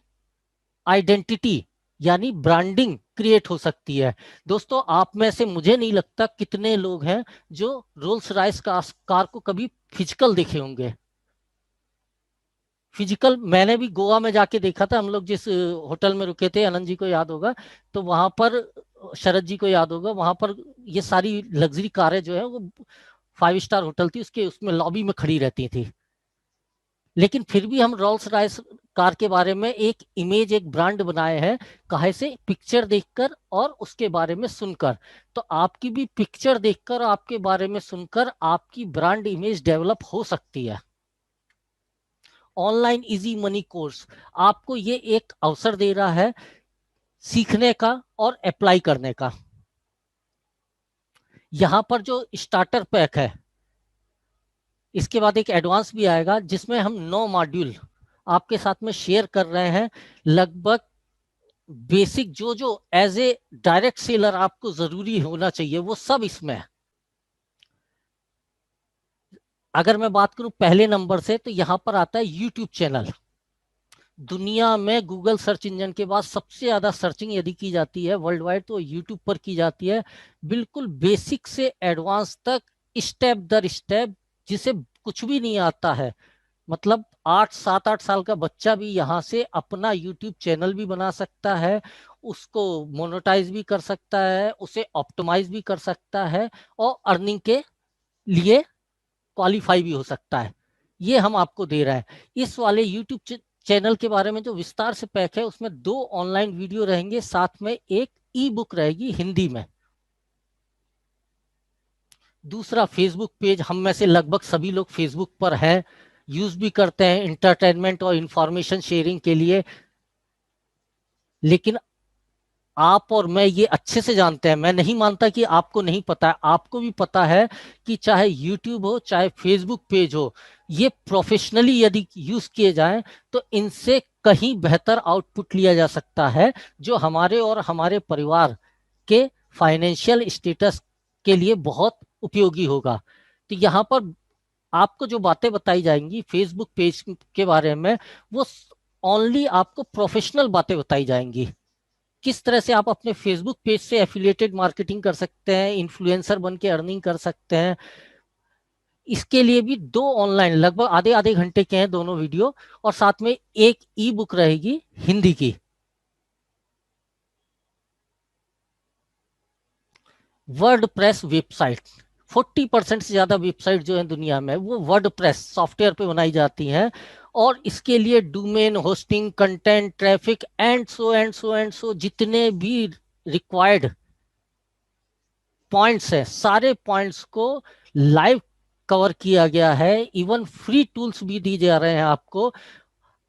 आइडेंटिटी यानी ब्रांडिंग क्रिएट हो सकती है। दोस्तों, आप में से मुझे नहीं लगता कितने लोग हैं जो रोल्स रॉयस कार को कभी फिजिकल देखे होंगे। फिजिकल मैंने भी गोवा में जाके देखा था। हम लोग जिस होटल में रुके थे, आनंद जी को याद होगा, तो वहां पर, शरद जी को याद होगा, वहां पर ये सारी लग्जरी कारें जो है वो 5 स्टार होटल थी, उसके उसमें लॉबी में खड़ी रहती थी। लेकिन फिर भी हम रोल्स रॉयस कार के बारे में एक इमेज, एक ब्रांड बनाए हैं, कहे से पिक्चर देखकर और उसके बारे में सुनकर। तो आपकी भी पिक्चर देखकर, आपके बारे में सुनकर आपकी ब्रांड इमेज डेवलप हो सकती है। ऑनलाइन इजी मनी कोर्स आपको ये एक अवसर दे रहा है सीखने का और अप्लाई करने का। यहां पर जो स्टार्टर पैक है, इसके बाद एक एडवांस भी आएगा जिसमें हम 9 मॉड्यूल आपके साथ में शेयर कर रहे हैं। लगभग बेसिक जो जो एज ए डायरेक्ट सेलर आपको जरूरी होना चाहिए वो सब इसमें है। अगर मैं बात करूं पहले नंबर से, तो यहां पर आता है यूट्यूब चैनल। दुनिया में गूगल सर्च इंजन के बाद सबसे ज्यादा सर्चिंग यदि की जाती है वर्ल्ड वाइड तो यूट्यूब पर की जाती है। बिल्कुल बेसिक से एडवांस तक, स्टेप दर स्टेप, जिसे कुछ भी नहीं आता है, मतलब 7-8 साल का बच्चा भी यहाँ से अपना यूट्यूब चैनल भी बना सकता है, उसको मोनेटाइज भी कर सकता है, उसे ऑप्टिमाइज भी कर सकता है और अर्निंग के लिए क्वालिफाई भी हो सकता है। ये हम आपको दे रहे हैं। इस वाले यूट्यूब चैनल के बारे में जो विस्तार से पैक है, उसमें 2 ऑनलाइन वीडियो रहेंगे, साथ में एक ई बुक रहेगी हिंदी में। दूसरा, फेसबुक पेज। हम में से लगभग सभी लोग फेसबुक पर हैं, यूज भी करते हैं इंटरटेनमेंट और इंफॉर्मेशन शेयरिंग के लिए। लेकिन आप और मैं ये अच्छे से जानते हैं, मैं नहीं मानता कि आपको नहीं पता है, आपको भी पता है कि चाहे यूट्यूब हो चाहे फेसबुक पेज हो, ये प्रोफेशनली यदि यूज किए जाएं तो इनसे कहीं बेहतर आउटपुट लिया जा सकता है, जो हमारे और हमारे परिवार के फाइनेंशियल स्टेटस के लिए बहुत उपयोगी होगा। तो यहाँ पर आपको जो बातें बताई जाएंगी फेसबुक पेज के बारे में, वो ओनली आपको प्रोफेशनल बातें बताई जाएंगी। किस तरह से आप अपने फेसबुक पेज से एफिलिएटेड मार्केटिंग कर सकते हैं, इन्फ्लुएंसर बन के अर्निंग कर सकते हैं। इसके लिए भी 2 ऑनलाइन लगभग आधे आधे घंटे के हैं दोनों वीडियो, और साथ में एक ई बुक रहेगी हिंदी की। वर्डप्रेस वेबसाइट, 40% से ज्यादा वेबसाइट जो है दुनिया में वो वर्डप्रेस सॉफ्टवेयर पे बनाई जाती हैं। और इसके लिए domain, hosting, content, traffic and so जितने भी रिक्वायर्ड पॉइंट्स है, सारे पॉइंट्स को लाइव कवर किया गया है। इवन फ्री टूल्स भी दिए जा रहे हैं आपको।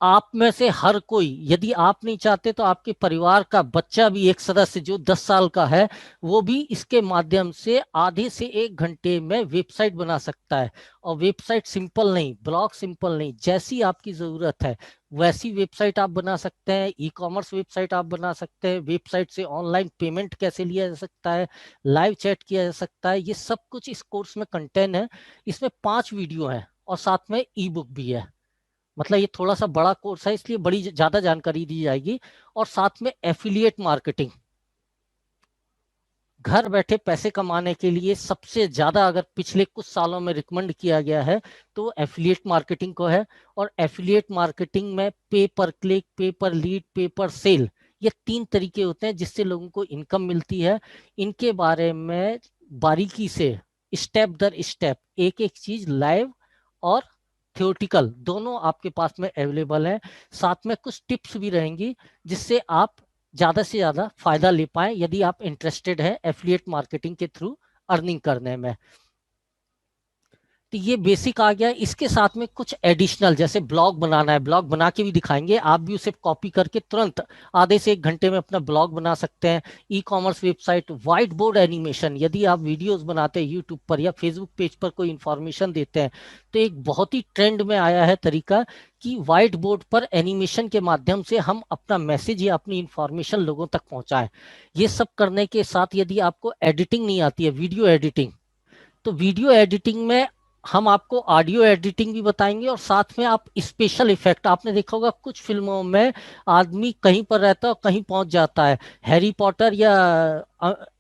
आप में से हर कोई, यदि आप नहीं चाहते तो आपके परिवार का बच्चा भी, एक सदस्य जो 10 साल का है, वो भी इसके माध्यम से आधे से 1 घंटे में वेबसाइट बना सकता है। और वेबसाइट सिंपल नहीं, ब्लॉग सिंपल नहीं, जैसी आपकी जरूरत है वैसी वेबसाइट आप बना सकते हैं। ई कॉमर्स वेबसाइट आप बना सकते हैं। वेबसाइट से ऑनलाइन पेमेंट कैसे लिया जा सकता है, लाइव चैट किया जा सकता है, ये सब कुछ इस कोर्स में कंटेंट है। इसमें 5 वीडियो हैं और साथ में ई बुक भी है। मतलब ये थोड़ा सा बड़ा कोर्स है, इसलिए बड़ी ज्यादा जानकारी दी जाएगी। और साथ में एफिलिएट मार्केटिंग, घर बैठे पैसे कमाने के लिए सबसे ज्यादा अगर पिछले कुछ सालों में रिकमेंड किया गया है तो एफिलिएट मार्केटिंग को है। और एफिलिएट मार्केटिंग में पे पर क्लिक, पे पर लीड, पे पर सेल, ये 3 तरीके होते हैं जिससे लोगों को इनकम मिलती है। इनके बारे में बारीकी से स्टेप दर स्टेप एक एक चीज लाइव और थ्योरेटिकल दोनों आपके पास में अवेलेबल है। साथ में कुछ टिप्स भी रहेंगी जिससे आप ज़्यादा से ज़्यादा फायदा ले पाए यदि आप इंटरेस्टेड है एफिलिएट मार्केटिंग के थ्रू अर्निंग करने में। तो ये बेसिक आ गया। इसके साथ में कुछ एडिशनल, जैसे ब्लॉग बनाना है, ब्लॉग बना के भी दिखाएंगे, आप भी उसे कॉपी करके तुरंत आधे से 1 घंटे में अपना ब्लॉग बना सकते हैं। E commerce website, white board animation, यदि आप वीडियोस बनाते हैं यूट्यूब पर या फेसबुक पेज पर कोई इंफॉर्मेशन देते हैं, तो एक बहुत ही ट्रेंड में आया है तरीका कि व्हाइट बोर्ड पर एनिमेशन के माध्यम से हम अपना मैसेज या अपनी इंफॉर्मेशन लोगों तक पहुंचाएं। ये सब करने के साथ यदि आपको एडिटिंग नहीं आती है, वीडियो एडिटिंग, तो वीडियो एडिटिंग में हम आपको ऑडियो एडिटिंग भी बताएंगे और साथ में आप स्पेशल इफेक्ट, आपने देखा होगा कुछ फिल्मों में आदमी कहीं पर रहता है और कहीं पहुंच जाता है, हैरी पॉटर या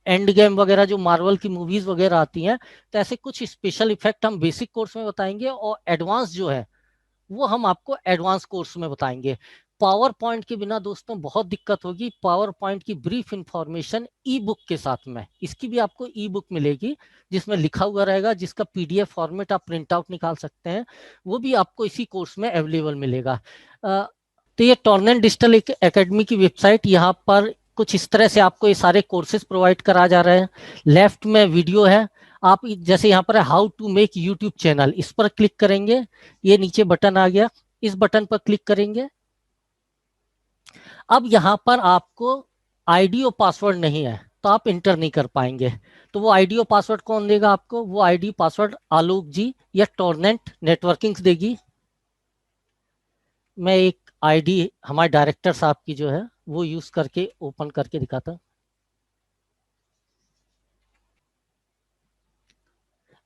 एंड गेम वगैरह जो मार्वल की मूवीज वगैरह आती हैं, तो ऐसे कुछ स्पेशल इफेक्ट हम बेसिक कोर्स में बताएंगे और एडवांस जो है वो हम आपको एडवांस कोर्स में बताएंगे। पावर पॉइंट के बिना दोस्तों बहुत दिक्कत होगी। पावर पॉइंट की ब्रीफ इंफॉर्मेशन ई बुक के साथ में, इसकी भी आपको ई बुक मिलेगी जिसमें लिखा हुआ रहेगा, जिसका पीडीएफ फॉर्मेट आप प्रिंट आउट निकाल सकते हैं, वो भी आपको इसी कोर्स में अवेलेबल मिलेगा। तो ये टॉर्नेंट डिजिटल एकेडमी की वेबसाइट, यहाँ पर कुछ इस तरह से आपको ये सारे कोर्सेज प्रोवाइड करा जा रहे हैं। लेफ्ट में वीडियो है, आप जैसे यहाँ पर है how to make YouTube channel, इस पर क्लिक करेंगे, ये नीचे बटन आ गया, इस बटन पर क्लिक करेंगे। अब यहाँ पर आपको आईडी और पासवर्ड नहीं है तो आप इंटर नहीं कर पाएंगे, तो वो आईडी और पासवर्ड कौन देगा आपको? वो आईडी पासवर्ड आलोक जी या टॉर्नेंट नेटवर्किंग्स देगी। मैं एक आईडी हमारे डायरेक्टर साहब की जो है वो यूज करके ओपन करके दिखाता हूँ।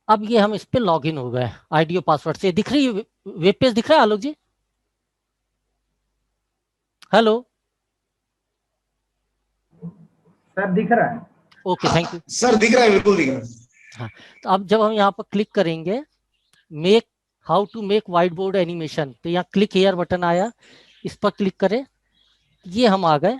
अब ये हम इस पे लॉगिन हो गए आईडी और पासवर्ड से। दिख रही है वेब पेज, दिख रहा है आलोक जी? हेलो सर दिख रहा है। Okay, thank you sir. दिख रहा है, बिल्कुल दिख रहा है। हाँ, तो अब जब हम यहाँ पर क्लिक करेंगे make, how to make white board animation, तो यहाँ क्लिक हियर बटन आया, इस पर क्लिक करें, ये हम आ गए।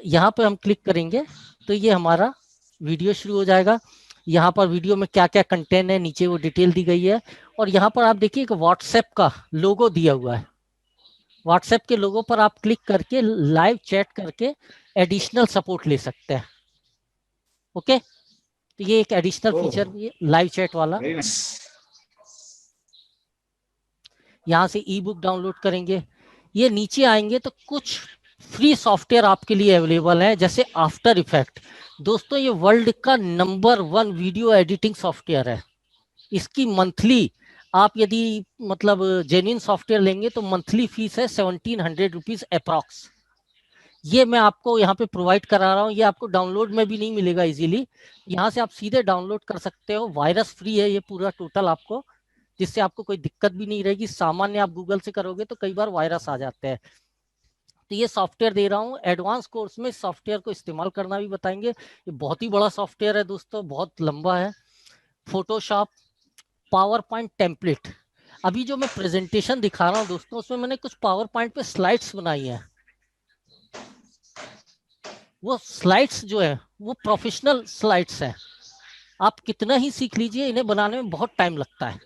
यहाँ पे हम क्लिक करेंगे तो ये हमारा वीडियो शुरू हो जाएगा। यहाँ पर वीडियो में क्या क्या कंटेंट है नीचे वो डिटेल दी गई है, और यहाँ पर आप देखिए एक व्हाट्सएप का लोगो दिया हुआ है। व्हाट्सएप के लोगो पर आप क्लिक करके लाइव चैट करके एडिशनल सपोर्ट ले सकते हैं। ओके, तो ये एक एडिशनल फीचर भी है लाइव चैट वाला। यहाँ से ई बुक डाउनलोड करेंगे, ये नीचे आएंगे तो कुछ फ्री सॉफ्टवेयर आपके लिए अवेलेबल है, जैसे आफ्टर इफेक्ट। दोस्तों ये वर्ल्ड का नंबर 1 वीडियो एडिटिंग सॉफ्टवेयर है। इसकी मंथली आप यदि मतलब जेन्युइन सॉफ्टवेयर लेंगे तो मंथली फीस है 1700 रुपीज अप्रॉक्स। ये मैं आपको यहाँ पे प्रोवाइड करा रहा हूँ, ये आपको डाउनलोड में भी नहीं मिलेगा इजीली, यहाँ से आप सीधे डाउनलोड कर सकते हो। वायरस फ्री है ये पूरा टोटल आपको, जिससे आपको कोई दिक्कत भी नहीं रहेगी। सामान्य आप गूगल से करोगे तो कई बार वायरस आ जाते हैं। तो ये सॉफ्टवेयर दे रहा हूँ। एडवांस कोर्स में सॉफ्टवेयर को इस्तेमाल करना भी बताएंगे। ये बहुत ही बड़ा सॉफ्टवेयर है दोस्तों, बहुत लंबा है। फोटोशॉप, पावर पॉइंट टेम्पलेट, अभी जो मैं प्रेजेंटेशन दिखा रहा हूँ दोस्तों उसमें मैंने कुछ पावर पॉइंट पे स्लाइड्स बनाई हैं। वो स्लाइड्स जो है वो प्रोफेशनल स्लाइड्स हैं। आप कितना ही सीख लीजिए, इन्हें बनाने में बहुत टाइम लगता है।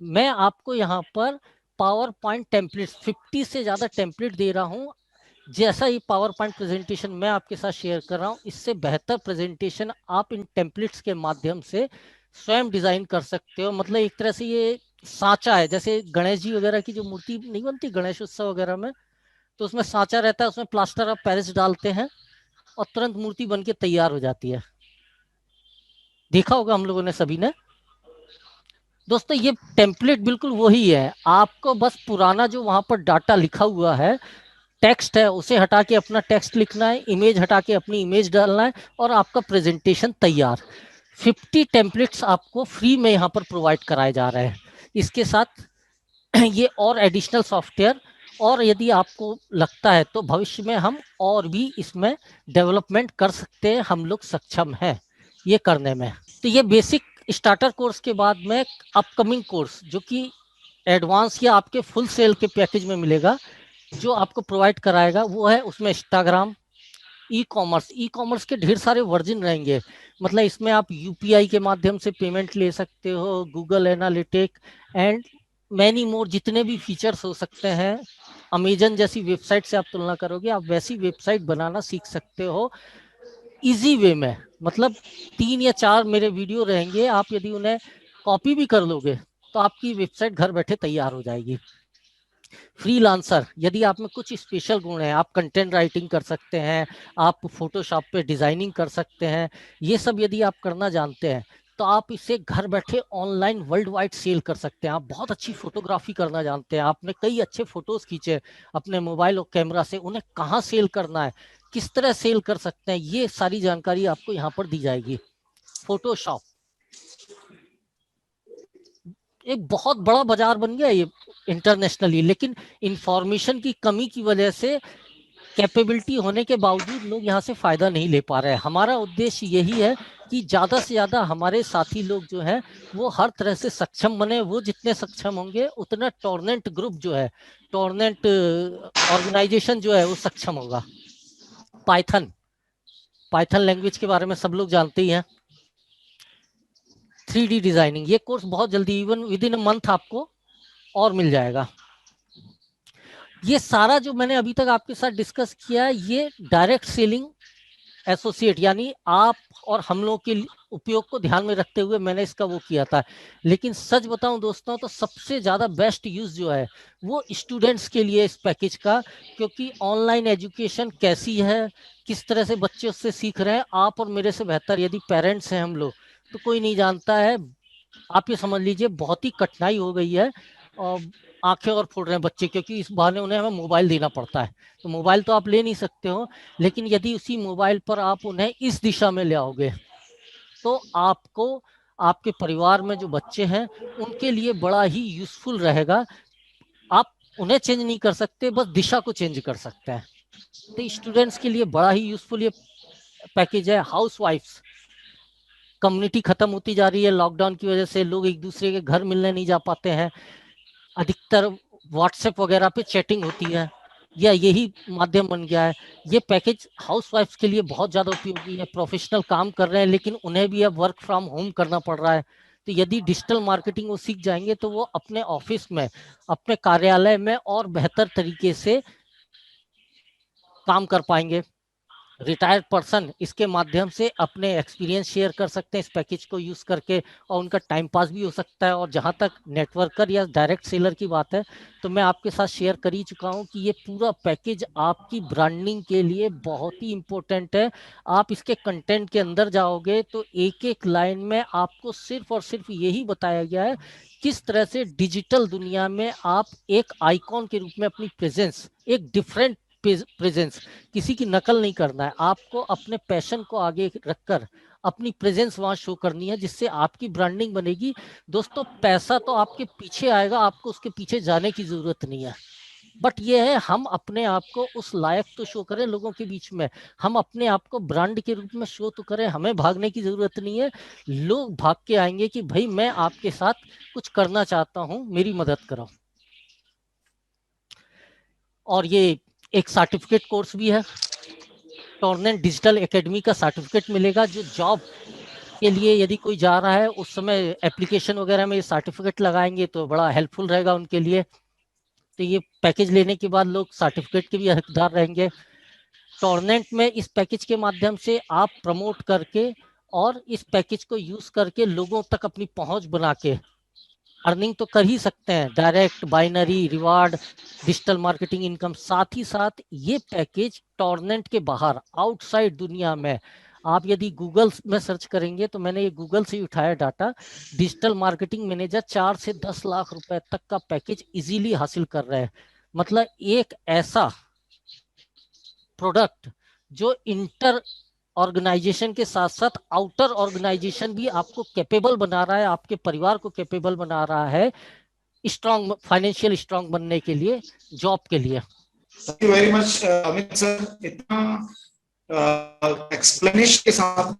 मैं आपको यहाँ पर पावर पॉइंट टेम्पलेट 50 से ज़्यादा टेम्पलेट दे रहा हूँ। जैसा ये पावर पॉइंट प्रेजेंटेशन मैं आपके साथ शेयर कर रहा हूँ, इससे बेहतर प्रेजेंटेशन आप इन टेम्पलेट्स के माध्यम से स्वयं डिजाइन कर सकते हो। मतलब एक तरह से ये सांचा है, जैसे गणेश जी वगैरह की जो मूर्ति नहीं बनती गणेश उत्सव वगैरह में, तो उसमें सांचा रहता है, उसमें प्लास्टर ऑफ पेरिस डालते हैं और तुरंत मूर्ति बन के तैयार हो जाती है। देखा होगा हम लोगों ने सभी ने। दोस्तों ये टेम्पलेट बिल्कुल वही है, आपको बस पुराना जो वहां पर डाटा लिखा हुआ है, टेक्स्ट है, उसे हटा के अपना टेक्स्ट लिखना है, इमेज हटा के अपनी इमेज डालना है और आपका प्रेजेंटेशन तैयार। 50 टेम्पलेट्स आपको फ्री में यहाँ पर प्रोवाइड कराए जा रहे हैं। इसके साथ ये और एडिशनल सॉफ्टवेयर, और यदि आपको लगता है तो भविष्य में हम और भी इसमें डेवलपमेंट कर सकते हैं, हम लोग सक्षम हैं ये करने में। तो ये बेसिक स्टार्टर कोर्स के बाद में अपकमिंग कोर्स जो कि एडवांस या आपके फुल सेल के पैकेज में मिलेगा, जो आपको प्रोवाइड कराएगा वो है उसमें इंस्टाग्राम, ई कॉमर्स के ढेर सारे वर्जन रहेंगे। मतलब इसमें आप यूपीआई के माध्यम से पेमेंट ले सकते हो, Google analytic and many more, जितने भी फीचर्स हो सकते हैं अमेजन जैसी वेबसाइट से आप तुलना करोगे, आप वैसी वेबसाइट बनाना सीख सकते हो इजी वे में। मतलब 3 या 4 मेरे वीडियो रहेंगे, आप यदि उन्हें कॉपी भी कर लोगे तो आपकी वेबसाइट घर बैठे तैयार हो जाएगी। फ्रीलांसर, यदि आप में कुछ स्पेशल गुण है, आप कंटेंट राइटिंग कर सकते हैं, आप फोटोशॉप पे डिजाइनिंग कर सकते हैं, ये सब यदि आप करना जानते हैं तो आप इसे घर बैठे ऑनलाइन वर्ल्ड वाइड सेल कर सकते हैं। आप बहुत अच्छी फोटोग्राफी करना जानते हैं, आपने कई अच्छे फोटोज खींचे अपने मोबाइल और कैमरा से, उन्हें कहाँ सेल करना है, किस तरह सेल कर सकते हैं, ये सारी जानकारी आपको यहाँ पर दी जाएगी। फोटोशॉप एक बहुत बड़ा बाजार बन गया ये इंटरनेशनली, लेकिन इंफॉर्मेशन की कमी की वजह से, कैपेबिलिटी होने के बावजूद लोग यहाँ से फायदा नहीं ले पा रहे हैं। हमारा उद्देश्य यही है कि ज्यादा से ज्यादा हमारे साथी लोग जो है वो हर तरह से सक्षम बने। वो जितने सक्षम होंगे उतना टॉर्नेंट ग्रुप जो है, टॉर्नेंट ऑर्गेनाइजेशन जो है वो सक्षम होगा। पाइथन, पाइथन लैंग्वेज के बारे में सब लोग जानते ही हैं। 3D डिजाइनिंग, ये कोर्स बहुत जल्दी, even with in a month आपको और मिल जाएगा। ये सारा जो मैंने अभी तक आपके साथ डिस्कस किया, ये डायरेक्ट सेलिंग एसोसिएट यानी आप और हम लोग के उपयोग को ध्यान में रखते हुए मैंने इसका वो किया था। लेकिन सच बताऊं दोस्तों तो सबसे ज्यादा बेस्ट यूज जो है वो स्टूडेंट्स के लिए इस पैकेज का, क्योंकि ऑनलाइन एजुकेशन कैसी है, किस तरह से बच्चे उससे सीख रहे हैं, आप और मेरे से बेहतर यदि पेरेंट्स हैं हम लोग तो कोई नहीं जानता है। आप ये समझ लीजिए बहुत ही कठिनाई हो गई है और आंखें और फोड़ रहे हैं बच्चे, क्योंकि इस बहाने उन्हें हमें मोबाइल देना पड़ता है। तो मोबाइल तो आप ले नहीं सकते हो, लेकिन यदि उसी मोबाइल पर आप उन्हें इस दिशा में ले आओगे तो आपको, आपके परिवार में जो बच्चे हैं उनके लिए बड़ा ही यूजफुल रहेगा। आप उन्हें चेंज नहीं कर सकते, बस दिशा को चेंज कर सकते हैं। तो स्टूडेंट्स के लिए बड़ा ही यूजफुल ये पैकेज है। हाउस वाइफ्स, कम्युनिटी खत्म होती जा रही है लॉकडाउन की वजह से, लोग एक दूसरे के घर मिलने नहीं जा पाते हैं, अधिकतर व्हाट्सएप वगैरह पे चैटिंग होती है, या यही माध्यम बन गया है। ये पैकेज हाउसवाइफ्स के लिए बहुत ज़्यादा उपयोगी है। प्रोफेशनल काम कर रहे हैं लेकिन उन्हें भी अब वर्क फ्रॉम होम करना पड़ रहा है, तो यदि डिजिटल मार्केटिंग वो सीख जाएंगे तो वो अपने ऑफिस में, अपने कार्यालय में और बेहतर तरीके से काम कर पाएंगे। रिटायर्ड पर्सन इसके माध्यम से अपने एक्सपीरियंस शेयर कर सकते हैं इस पैकेज को यूज करके, और उनका टाइम पास भी हो सकता है। और जहां तक नेटवर्कर या डायरेक्ट सेलर की बात है तो मैं आपके साथ शेयर कर ही चुका हूं कि ये पूरा पैकेज आपकी ब्रांडिंग के लिए बहुत ही इंपॉर्टेंट है। आप इसके कंटेंट के अंदर जाओगे तो एक एक लाइन में आपको सिर्फ और सिर्फ यही बताया गया है किस तरह से डिजिटल दुनिया में आप एक आइकॉन के रूप में अपनी प्रेजेंस, एक डिफरेंट प्रेजेंस, किसी की नकल नहीं करना है, आपको अपने पैशन को आगे रखकर अपनी प्रेजेंस वहां शो करनी है जिससे आपकी ब्रांडिंग बनेगी। दोस्तों पैसा तो आपके पीछे आएगा, आपको उसके पीछे जाने की जरूरत नहीं है, बट ये है हम अपने आप को उस लायक तो शो करें लोगों के बीच में, हम अपने आप को ब्रांड के रूप में शो तो करें। हमें भागने की जरूरत नहीं है, लोग भाग के आएंगे कि भाई मैं आपके साथ कुछ करना चाहता हूं, मेरी मदद करो। और ये एक सर्टिफिकेट कोर्स भी है, टॉर्नेंट डिजिटल एकेडमी का सर्टिफिकेट मिलेगा। जो जॉब के लिए यदि कोई जा रहा है उस समय एप्लीकेशन वगैरह में ये सर्टिफिकेट लगाएंगे तो बड़ा हेल्पफुल रहेगा उनके लिए। तो ये पैकेज लेने के बाद लोग सर्टिफिकेट के भी हकदार रहेंगे। टॉर्नेंट में इस पैकेज के माध्यम से आप प्रमोट करके और इस पैकेज को यूज करके लोगों तक अपनी पहुंच बना के अर्निंग तो कर ही सकते हैं, direct, binary, reward, digital marketing income. साथ ही साथ ये पैकेज टॉर्नेंट के बाहर आउटसाइड दुनिया में आप यदि गूगल में सर्च करेंगे, तो मैंने ये गूगल से ही उठाया डाटा, डिजिटल मार्केटिंग मैनेजर 4 से 10 लाख रुपए तक का पैकेज इजीली हासिल कर रहे हैं। मतलब एक ऐसा प्रोडक्ट जो इंटर ऑर्गेनाइजेशन के साथ साथ आउटर ऑर्गेनाइजेशन भी आपको कैपेबल बना रहा है, आपके परिवार को कैपेबल बना रहा है स्ट्रॉन्ग, फाइनेंशियल स्ट्रॉन्ग बनने के लिए, जॉब के लिए। Thank you very much Amit sir, इतना एक्सप्लेनेशन के साथ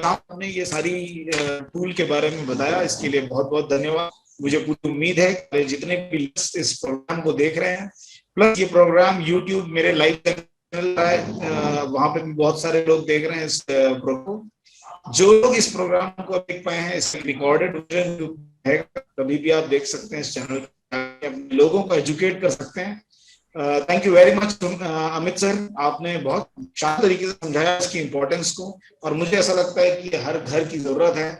आपने ये सारी टूल के बारे में बताया, इसके लिए बहुत बहुत धन्यवाद। मुझे पूरी उम्मीद है कि जितने भी इस प्रोग्राम को देख रहे हैं, प्लस ये प्रोग्राम यूट्यूब मेरे लाइव चैनल है, वहां पे भी बहुत सारे लोग देख रहे हैं इस प्रोग्राम को। जो लोग इस प्रोग्राम को देख पाए हैं, इसका रिकॉर्डेड वर्जन है, कभी भी आप देख सकते हैं इस चैनल ताकि अपने लोगों को एजुकेट कर सकते हैं। Thank you very much Amit sir, आपने बहुत शानदार तरीके से समझाया इसकी इम्पोर्टेंस को, और मुझे ऐसा लगता है कि हर घर की जरूरत है